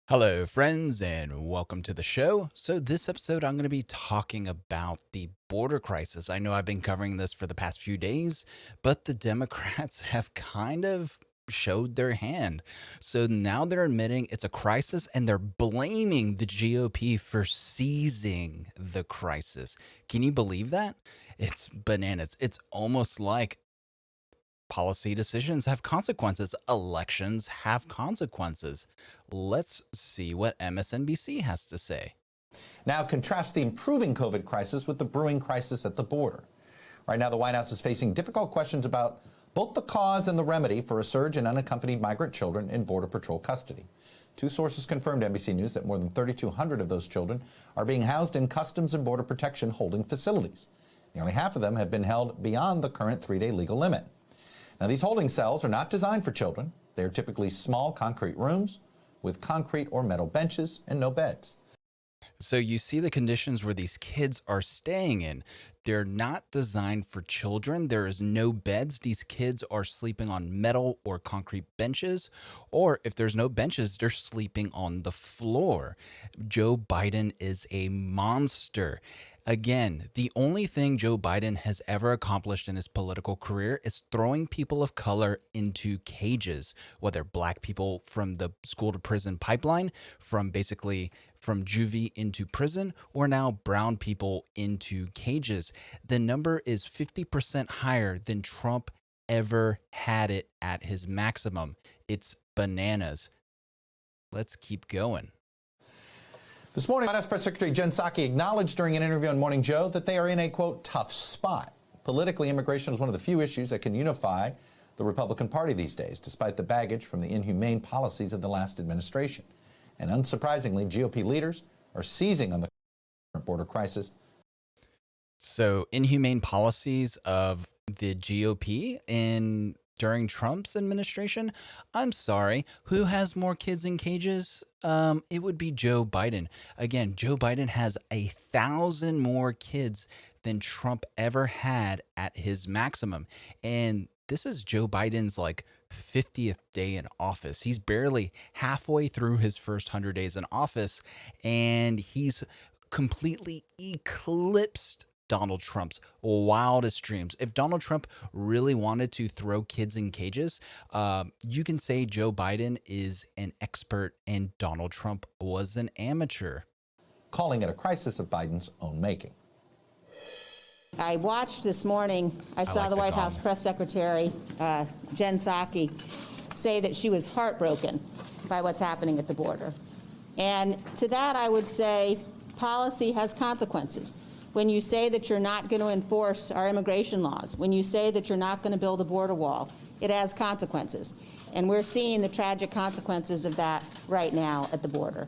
Hello, friends, and welcome to the show. So, this episode, I'm going to be talking about the border crisis. I know I've been covering this for the past few days, but the Democrats have kind of showed their hand. So now they're admitting it's a crisis and they're blaming the GOP for seizing the crisis. Can you believe that? It's bananas. It's almost like policy decisions have consequences. Elections have consequences. Let's see what MSNBC has to say. Now contrast the improving COVID crisis with the brewing crisis at the border. Right now, the White House is facing difficult questions about both the cause and the remedy for a surge in unaccompanied migrant children in Border Patrol custody. Two sources confirmed to NBC News that more than 3,200 of those children are being housed in Customs and Border Protection holding facilities. Nearly half of them have been held beyond the current 3-day legal limit. Now, these holding cells are not designed for children. They are typically small concrete rooms with concrete or metal benches and no beds. So you see the conditions where these kids are staying in. They're not designed for children. There is no beds. These kids are sleeping on metal or concrete benches, or if there's no benches, they're sleeping on the floor. Joe Biden is a monster. Again, the only thing Joe Biden has ever accomplished in his political career is throwing people of color into cages, whether black people from the school to prison pipeline, from basically from juvie into prison, or now brown people into cages. The number is 50% higher than Trump ever had it at his maximum. It's bananas. Let's keep going. This morning, White House Press Secretary Jen Psaki acknowledged during an interview on Morning Joe that they are in a, quote, tough spot. Politically, immigration is one of the few issues that can unify the Republican Party these days, despite the baggage from the inhumane policies of the last administration. And unsurprisingly, GOP leaders are seizing on the border crisis. So, inhumane policies of the GOP during Trump's administration? I'm sorry, who has more kids in cages? It would be Joe Biden. Again, Joe Biden has 1,000 more kids than Trump ever had at his maximum. And this is Joe Biden's like 50th day in office. He's barely halfway through his first 100 days in office, and he's completely eclipsed Donald Trump's wildest dreams. If Donald Trump really wanted to throw kids in cages, you can say Joe Biden is an expert and Donald Trump was an amateur. Calling it a crisis of Biden's own making. I watched this morning, I saw the White House Press Secretary, Jen Psaki, say that she was heartbroken by what's happening at the border. And to that I would say policy has consequences. When you say that you're not going to enforce our immigration laws, when you say that you're not going to build a border wall, it has consequences. And we're seeing the tragic consequences of that right now at the border.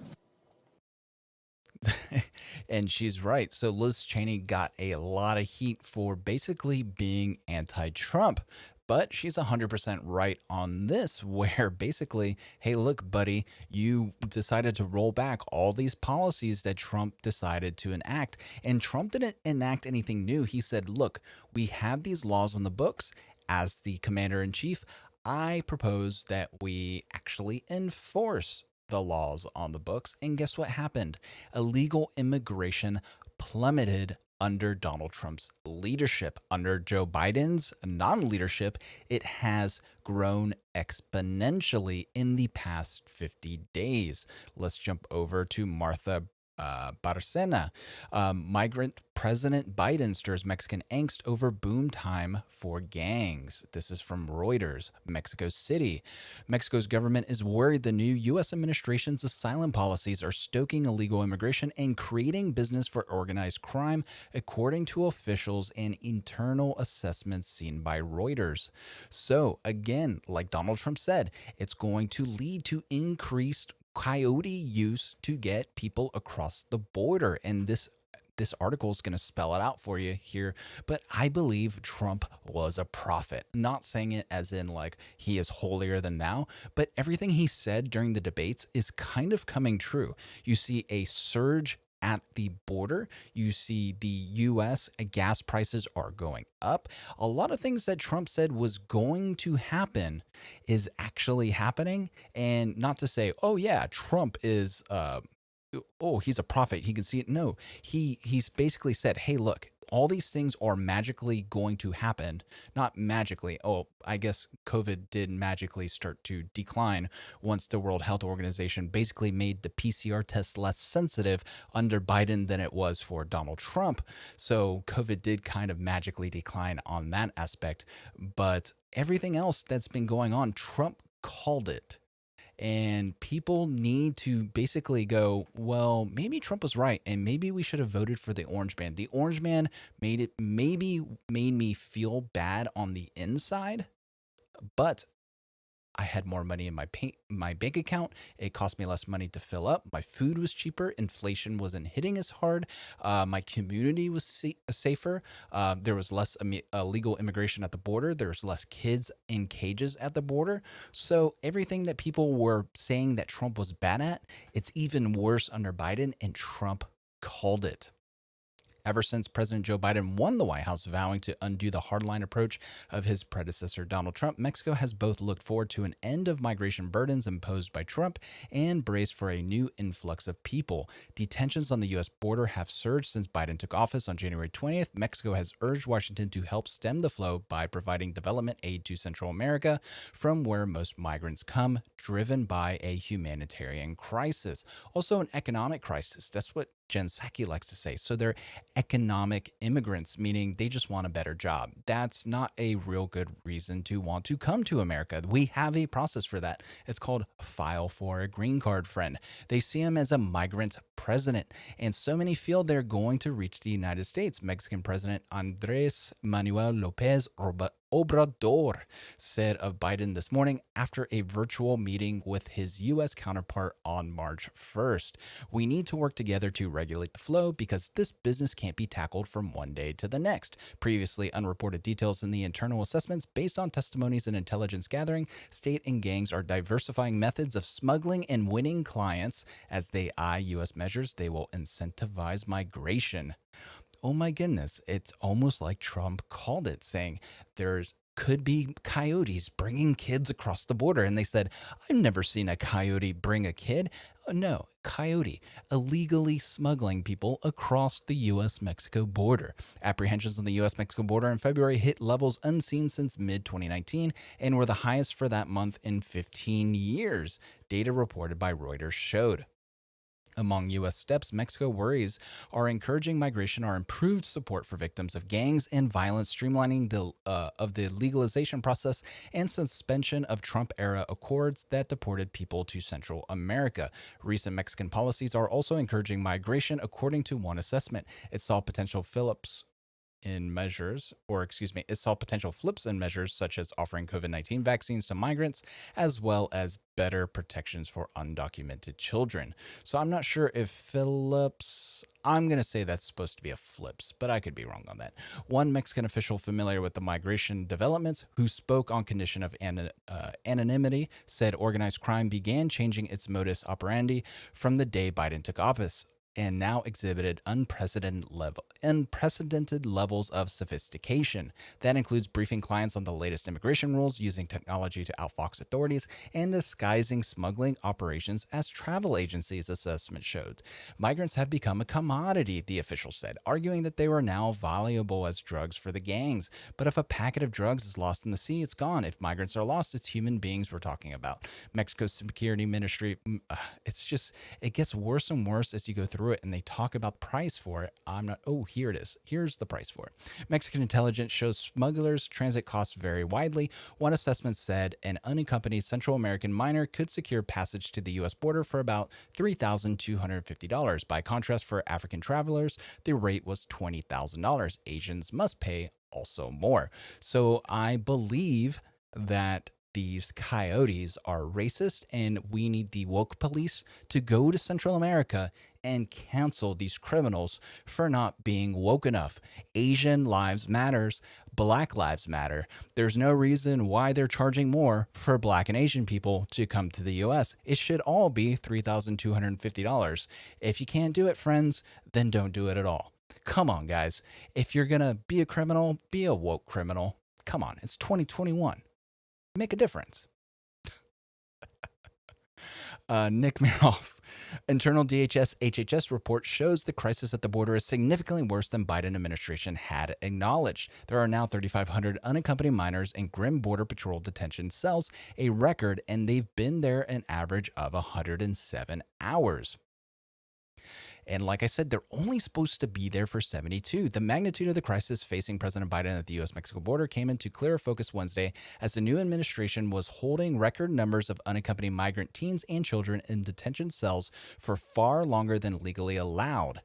And she's right. So Liz Cheney got a lot of heat for basically being anti-Trump. But she's 100% right on this, where basically, hey, look, buddy, you decided to roll back all these policies that Trump decided to enact. And Trump didn't enact anything new. He said, look, we have these laws on the books. As the commander in chief, I propose that we actually enforce the laws on the books. And guess what happened? Illegal immigration plummeted under Donald Trump's leadership. Under Joe Biden's non-leadership, it has grown exponentially in the past 50 days. Let's jump over to Martha Barcena. Migrant President Biden stirs Mexican angst over boom time for gangs. This is from Reuters. Mexico City. Mexico's government is worried the new U.S. administration's asylum policies are stoking illegal immigration and creating business for organized crime, according to officials and internal assessments seen by Reuters. So, again, like Donald Trump said, it's going to lead to increased coyote use to get people across the border. And this article is going to spell it out for you here. But I believe Trump was a prophet. Not saying it as in like he is holier than thou, but everything he said during the debates is kind of coming true. You see a surge at the border. You see the US gas prices are going up. A lot of things that Trump said was going to happen is actually happening. And not to say, oh yeah, Trump is oh, he's a prophet. He can see it. No, he's basically said, hey, look, all these things are magically going to happen. Not magically. Oh, I guess COVID did magically start to decline once the World Health Organization basically made the PCR test less sensitive under Biden than it was for Donald Trump. So COVID did kind of magically decline on that aspect. But everything else that's been going on, Trump called it. And people need to basically go, well, maybe Trump was right, and maybe we should have voted for the orange man. The orange man made me feel bad on the inside, but I had more money in my bank account. It cost me less money to fill up. My food was cheaper. Inflation wasn't hitting as hard. My community was safer. There was less illegal immigration at the border. There was less kids in cages at the border. So everything that people were saying that Trump was bad at, it's even worse under Biden, and Trump called it. Ever since President Joe Biden won the White House, vowing to undo the hardline approach of his predecessor, Donald Trump, Mexico has both looked forward to an end of migration burdens imposed by Trump and braced for a new influx of people. Detentions on the U.S. border have surged since Biden took office on January 20th. Mexico has urged Washington to help stem the flow by providing development aid to Central America, from where most migrants come, driven by a humanitarian crisis. Also, an economic crisis. That's what Jen Psaki likes to say. So they're economic immigrants, meaning they just want a better job. That's not a real good reason to want to come to America. We have a process for that. It's called file for a green card, friend. They see him as a migrant president, and so many feel they're going to reach the United States. Mexican President Andres Manuel Lopez Obrador said of Biden this morning after a virtual meeting with his U.S. counterpart on March 1st. We need to work together to regulate the flow because this business can't be tackled from one day to the next. Previously unreported details in the internal assessments based on testimonies and intelligence gathering, state and gangs are diversifying methods of smuggling and winning clients. As they eye U.S. measures, they will incentivize migration. Oh my goodness, it's almost like Trump called it, saying there's could be coyotes bringing kids across the border. And they said, I've never seen a coyote bring a kid. No, coyote illegally smuggling people across the U.S. Mexico border. Apprehensions on the U.S. Mexico border in February hit levels unseen since mid 2019 and were the highest for that month in 15 years, data reported by Reuters showed. Among U.S. steps Mexico worries are encouraging migration are improved support for victims of gangs and violence, streamlining of the legalization process, and suspension of Trump-era accords that deported people to Central America. Recent Mexican policies are also encouraging migration, according to one assessment. It saw potential it saw potential flips in measures such as offering COVID-19 vaccines to migrants, as well as better protections for undocumented children. So I'm not sure if Phillips, I'm going to say that's supposed to be a flips, but I could be wrong on that. One Mexican official familiar with the migration developments, who spoke on condition of anonymity, said organized crime began changing its modus operandi from the day Biden took office, and now exhibited unprecedented levels of sophistication. That includes briefing clients on the latest immigration rules, using technology to outfox authorities, and disguising smuggling operations as travel agencies, assessment showed. Migrants have become a commodity, the official said, arguing that they were now valuable as drugs for the gangs. But if a packet of drugs is lost in the sea, it's gone. If migrants are lost, it's human beings we're talking about. Mexico's security ministry, it gets worse and worse as you go through it, and they talk about the price for it. Here it is. Here's the price for it. Mexican intelligence shows smugglers' transit costs vary widely. One assessment said an unaccompanied Central American minor could secure passage to the U.S. border for about $3,250. By contrast, for African travelers, the rate was $20,000. Asians must pay also more. So I believe that these coyotes are racist, and we need the woke police to go to Central America and cancel these criminals for not being woke enough. Asian lives matters. Black lives matter. There's no reason why they're charging more for Black and Asian people to come to the US. It should all be $3,250. If you can't do it, friends, then don't do it at all. Come on, guys. If you're going to be a criminal, be a woke criminal. Come on, it's 2021. Make a difference. Nick Miroff. Internal DHS HHS report shows the crisis at the border is significantly worse than Biden administration had acknowledged. There are now 3,500 unaccompanied minors in grim Border Patrol detention cells, a record, and they've been there an average of 107 hours. And like I said, they're only supposed to be there for 72. The magnitude of the crisis facing President Biden at the U.S.-Mexico border came into clearer focus Wednesday as the new administration was holding record numbers of unaccompanied migrant teens and children in detention cells for far longer than legally allowed.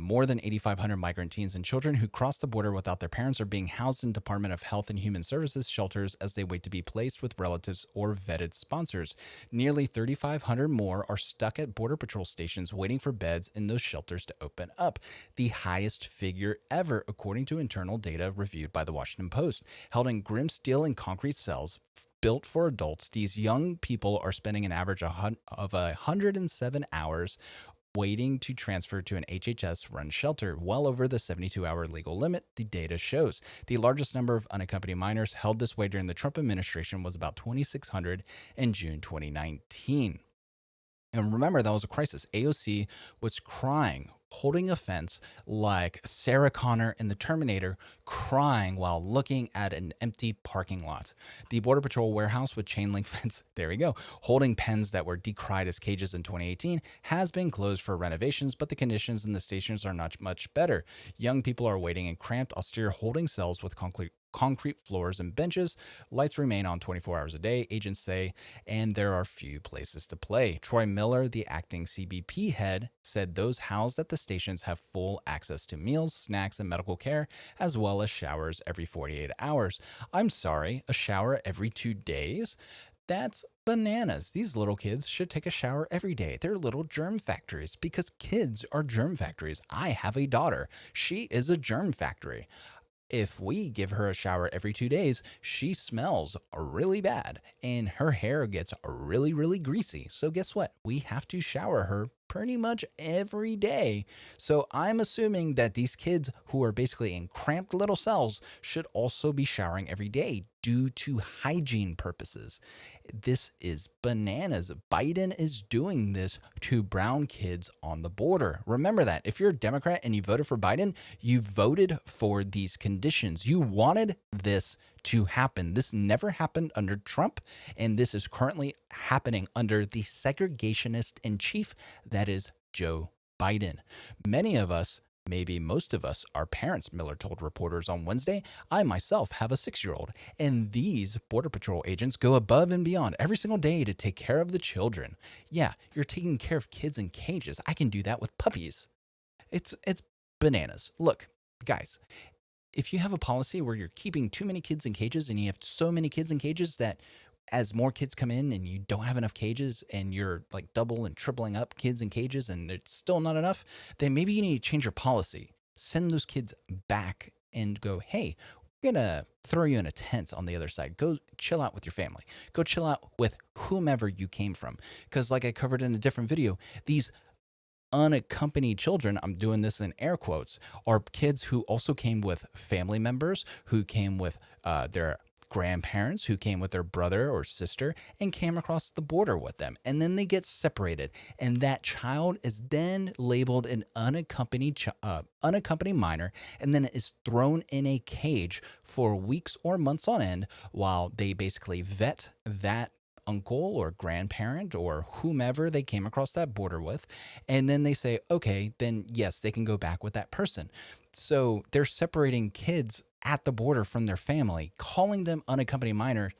More than 8,500 migrant teens and children who cross the border without their parents are being housed in Department of Health and Human Services shelters as they wait to be placed with relatives or vetted sponsors. Nearly 3,500 more are stuck at Border Patrol stations waiting for beds in those shelters to open up, the highest figure ever, according to internal data reviewed by the Washington Post. Held in grim steel and concrete cells built for adults, these young people are spending an average of 107 hours waiting to transfer to an HHS-run shelter, well over the 72-hour legal limit, the data shows. The largest number of unaccompanied minors held this way during the Trump administration was about 2,600 in June 2019. And remember, that was a crisis. AOC was crying, holding a fence like Sarah Connor in The Terminator, crying while looking at an empty parking lot. The Border Patrol warehouse with chain link fence, there we go, holding pens that were decried as cages in 2018, has been closed for renovations, but the conditions in the stations are not much better. Young people are waiting in cramped, austere holding cells with concrete floors and benches. Lights remain on 24 hours a day, agents say, and there are few places to play. Troy Miller, the acting CBP head, said those housed at the stations have full access to meals, snacks, and medical care, as well as showers every 48 hours. I'm sorry, a shower every 2 days? That's bananas. These little kids should take a shower every day. They're little germ factories because kids are germ factories. I have a daughter. She is a germ factory. If we give her a shower every 2 days, she smells really bad and her hair gets really, really greasy. So guess what? We have to shower her pretty much every day. So I'm assuming that these kids who are basically in cramped little cells should also be showering every day due to hygiene purposes. This is bananas. Biden is doing this to brown kids on the border. Remember that. If you're a Democrat and you voted for Biden, you voted for these conditions. You wanted this to happen. This never happened under Trump, and this is currently happening under the segregationist in chief that is Joe Biden. Many of us, maybe most of us, are parents, Miller told reporters on Wednesday. I myself have a 6-year-old, and these Border Patrol agents go above and beyond every single day to take care of the children. Yeah, you're taking care of kids in cages. I can do that with puppies. It's bananas. Look, guys, if you have a policy where you're keeping too many kids in cages and you have so many kids in cages that as more kids come in and you don't have enough cages and you're like double and tripling up kids in cages and it's still not enough, then maybe you need to change your policy. Send those kids back and go, hey, we're going to throw you in a tent on the other side. Go chill out with your family. Go chill out with whomever you came from. Because like I covered in a different video, these unaccompanied children, I'm doing this in air quotes, are kids who also came with family members, who came with their grandparents, who came with their brother or sister and came across the border with them. And then they get separated. And that child is then labeled an unaccompanied minor and then is thrown in a cage for weeks or months on end while they basically vet that uncle or grandparent or whomever they came across that border with. And then they say, okay, then yes, they can go back with that person. So they're separating kids at the border from their family, calling them unaccompanied minors,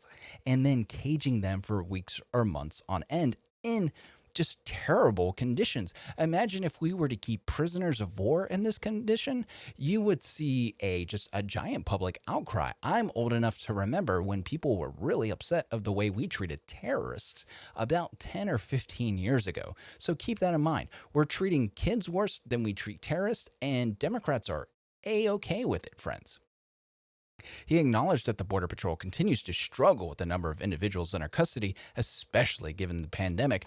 and then caging them for weeks or months on end in just terrible conditions. Imagine if we were to keep prisoners of war in this condition, you would see just a giant public outcry. I'm old enough to remember when people were really upset of the way we treated terrorists about 10 or 15 years ago. So keep that in mind. We're treating kids worse than we treat terrorists, and Democrats are A-okay with it, friends. He acknowledged that the Border Patrol continues to struggle with the number of individuals in our custody, especially given the pandemic.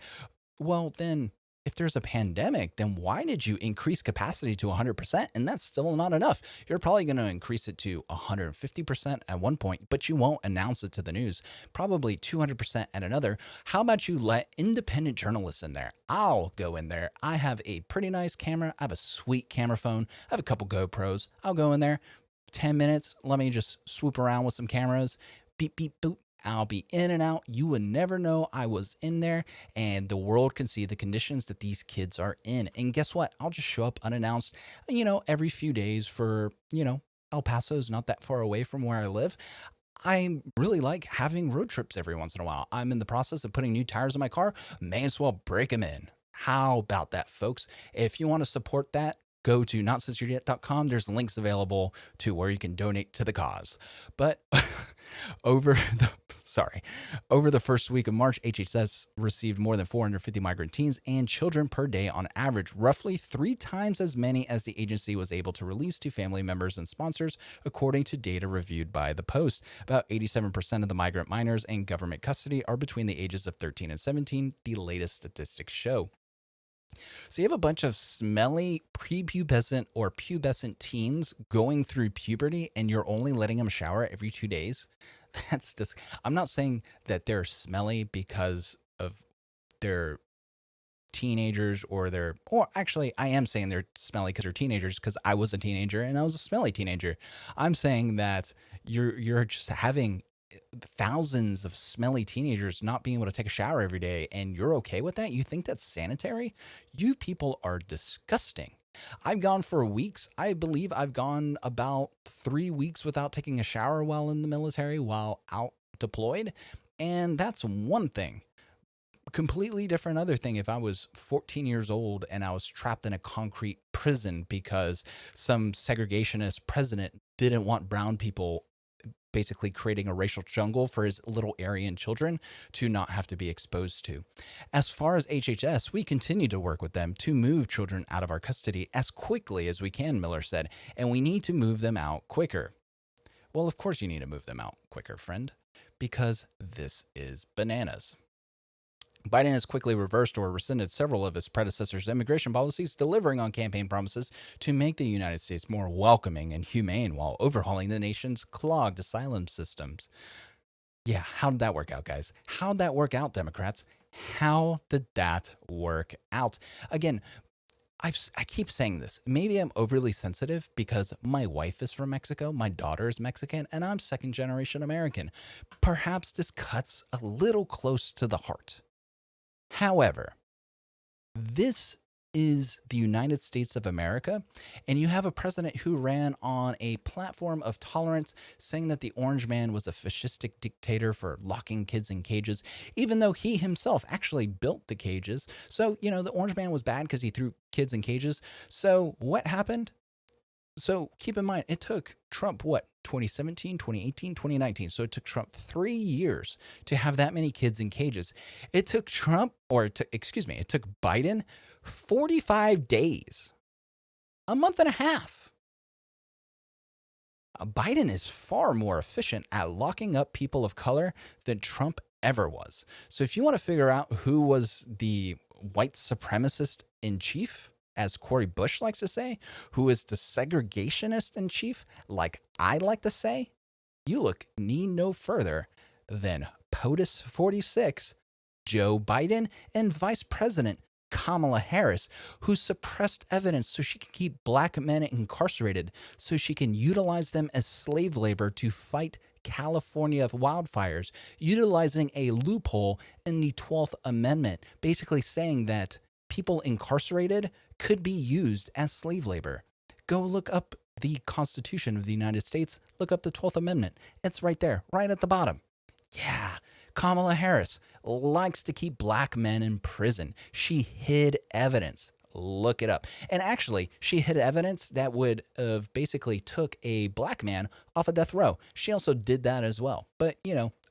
Well, then, if there's a pandemic, then why did you increase capacity to 100%? And that's still not enough. You're probably going to increase it to 150% at one point, but you won't announce it to the news. Probably 200% at another. How about you let independent journalists in there? I'll go in there. I have a pretty nice camera. I have a sweet camera phone. I have a couple GoPros. I'll go in there. 10 minutes. Let me just swoop around with some cameras. Beep, beep, boop. I'll be in and out. You would never know I was in there, and the world can see the conditions that these kids are in. And guess what? I'll just show up unannounced, every few days for, El Paso's not that far away from where I live. I really like having road trips every once in a while. I'm in the process of putting new tires in my car. May as well break them in. How about that, folks? If you want to support that, go to notcensoredyet.com. There's links available to where you can donate to the cause. But over the first week of March, HHS received more than 450 migrant teens and children per day on average, roughly 3 times as many as the agency was able to release to family members and sponsors, according to data reviewed by The Post. About 87% of the migrant minors in government custody are between the ages of 13 and 17, the latest statistics show. So you have a bunch of smelly prepubescent or pubescent teens going through puberty, and you're only letting them shower every 2 days. That's just, I'm not saying that they're smelly because of their teenagers or actually I am saying they're smelly because they're teenagers, because I was a teenager and I was a smelly teenager. I'm saying that you're just having thousands of smelly teenagers not being able to take a shower every day, and you're okay with that? You think that's sanitary? You people are disgusting. I've gone for weeks. I believe I've gone about 3 weeks without taking a shower while in the military, while out deployed. And that's one thing. Completely different other thing if I was 14 years old and I was trapped in a concrete prison because some segregationist president didn't want brown people, basically creating a racial jungle for his little Aryan children to not have to be exposed to. As far as HHS, we continue to work with them to move children out of our custody as quickly as we can, Miller said, and we need to move them out quicker. Well, of course you need to move them out quicker, friend, because this is bananas. Biden has quickly reversed or rescinded several of his predecessors' immigration policies, delivering on campaign promises to make the United States more welcoming and humane while overhauling the nation's clogged asylum systems. Yeah, how did that work out, guys? How'd that work out, Democrats? How did that work out? Again, I keep saying this. Maybe I'm overly sensitive because my wife is from Mexico, my daughter is Mexican, and I'm second-generation American. Perhaps this cuts a little close to the heart. However, this is the United States of America, and you have a president who ran on a platform of tolerance, saying that the Orange Man was a fascistic dictator for locking kids in cages, even though he himself actually built the cages. So, the Orange Man was bad because he threw kids in cages. So what happened? So keep in mind, it took Trump, 2017, 2018, 2019. So it took Trump 3 years to have that many kids in cages. It took it took Biden 45 days, a month and a half. Biden is far more efficient at locking up people of color than Trump ever was. So if you want to figure out who was the white supremacist in chief, as Cori Bush likes to say, who is the segregationist in chief, like I like to say, you need no further than POTUS 46, Joe Biden, and Vice President Kamala Harris, who suppressed evidence so she can keep black men incarcerated, so she can utilize them as slave labor to fight California wildfires, utilizing a loophole in the 12th Amendment, basically saying that people incarcerated could be used as slave labor. Go look up the Constitution of the United States. Look up the 12th Amendment. It's right there, right at the bottom. Yeah, Kamala Harris likes to keep black men in prison. She hid evidence. Look it up. And actually, she hid evidence that would have basically took a black man off of death row. She also did that as well. But,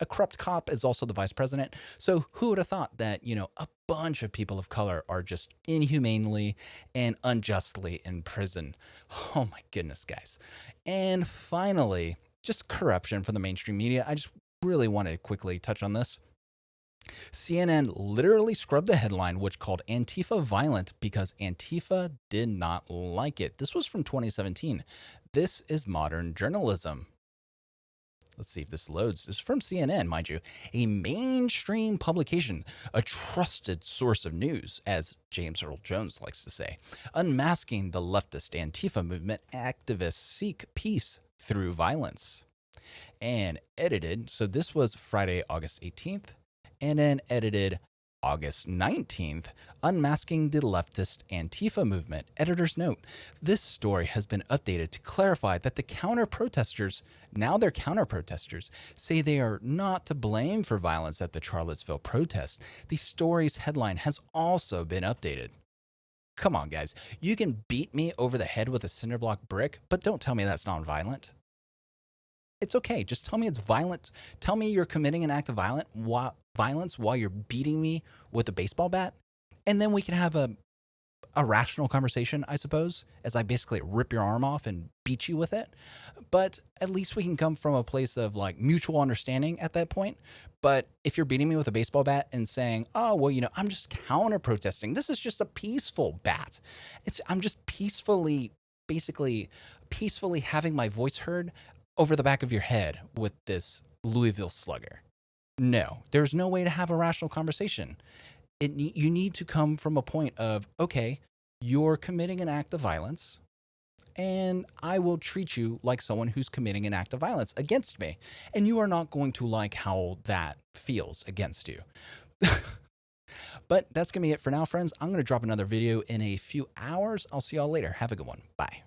a corrupt cop is also the vice president. So who would have thought that, a bunch of people of color are just inhumanely and unjustly in prison? Oh my goodness, guys. And finally, just corruption from the mainstream media. I just really wanted to quickly touch on this. CNN literally scrubbed the headline, which called Antifa violent because Antifa did not like it. This was from 2017. This is modern journalism. Let's see if this loads. This is from CNN, mind you, a mainstream publication, a trusted source of news, as James Earl Jones likes to say. Unmasking the leftist Antifa movement, activists seek peace through violence. And edited, so this was Friday, August 18th. And then edited August 19th, Unmasking the Leftist Antifa Movement. Editor's note, this story has been updated to clarify that the counter-protesters, now they're counter-protesters, say they are not to blame for violence at the Charlottesville protest. The story's headline has also been updated. Come on, guys. You can beat me over the head with a cinder block brick, but don't tell me that's non-violent. It's okay. Just tell me it's violent. Tell me you're committing an act of violence while you're beating me with a baseball bat. And then we can have a rational conversation, I suppose, as I basically rip your arm off and beat you with it. But at least we can come from a place of like mutual understanding at that point. But if you're beating me with a baseball bat and saying, oh, well, I'm just counter protesting. This is just a peaceful bat. I'm just peacefully having my voice heard over the back of your head with this Louisville slugger. No, there's no way to have a rational conversation. You need to come from a point of, okay, you're committing an act of violence, and I will treat you like someone who's committing an act of violence against me. And you are not going to like how that feels against you. But that's going to be it for now, friends. I'm going to drop another video in a few hours. I'll see y'all later. Have a good one. Bye.